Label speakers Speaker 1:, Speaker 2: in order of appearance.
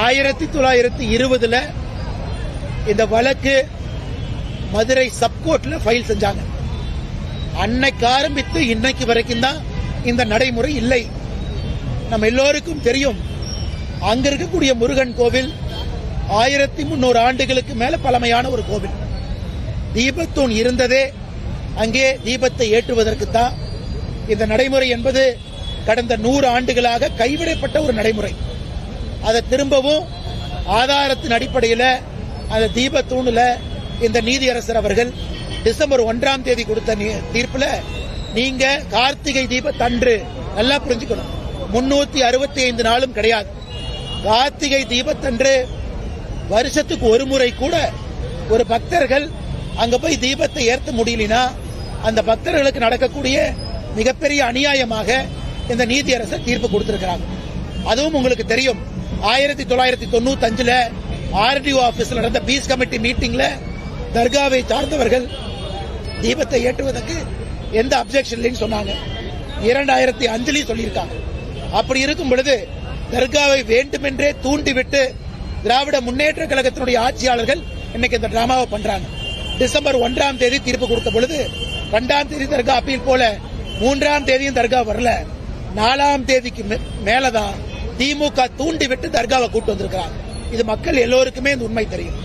Speaker 1: 1920 இந்த வழக்கு மதுரை சப்கோர்ட்ல ஃபைல் செஞ்சாங்க. அன்னைக்கு ஆரம்பித்து இன்னைக்கு வரைக்கும் தான் இந்த நடைமுறை இல்லை. நம்ம எல்லோருக்கும் தெரியும், அங்க இருக்கக்கூடிய முருகன் கோவில் 1300 ஆண்டுகளுக்கு மேல பழமையான ஒரு கோவில். தீபத்தூண் இருந்ததே அங்கே தீபத்தை ஏற்றுவதற்கு தான். இந்த நடைமுறை என்பது கடந்த 100 ஆண்டுகளாக கைவிடப்பட்ட ஒரு நடைமுறை. அதை திரும்பவும் ஆதாரத்தின் அடிப்படையில் அந்த தீபத்தூணில் இந்த நீதியரசர் அவர்கள் டிசம்பர் 1ஆம் தேதி கொடுத்த தீர்ப்புல, நீங்க கார்த்திகை தீபத்தன்று நல்லா புரிஞ்சுக்கணும், 365 நாளும் கிடையாது. கார்த்திகை தீபத்தன்று வருஷத்துக்கு ஒரு முறை கூட ஒரு பக்தர்கள் அங்க போய் தீபத்தை ஏற்ற முடியலனா அந்த பக்தர்களுக்கு நடக்கக்கூடிய மிகப்பெரிய அநியாயமாக இந்த நீதியரசர் தீர்ப்பு கொடுத்திருக்கிறாங்க. அதுவும் உங்களுக்கு தெரியும், 1995 ஆர்டிஓ ஆபீஸ்ல நடந்த பீஸ் கமிட்டி மீட்டிங்ல தர்காவை சார்ந்தவர்கள் தீபத்தை ஏற்றுவதற்கு எந்த அப்செக்ஷன் இல்லைன்னு சொன்னாங்க. 2005 சொல்லியிருக்காங்க. அப்படி இருக்கும் பொழுது தர்காவை வேண்டுமென்றே தூண்டிவிட்டு திராவிட முன்னேற்ற கழகத்தினுடைய ஆட்சியாளர்கள் இன்னைக்கு இந்த டிராமாவை பண்றாங்க. டிசம்பர் 1ஆம் தேதி தீர்ப்பு கொடுத்த பொழுது 2ஆம் தேதி தர்கா அப்பீல் போல 3ஆம் தேதியும் தர்கா வரல. 4ஆம் தேதிக்கு மேலதான் திமுக தூண்டி விட்டு தர்காவை கூட்டு வந்திருக்கிறாங்க. இது மக்கள் எல்லோருக்குமே இந்த உண்மை தெரியும்.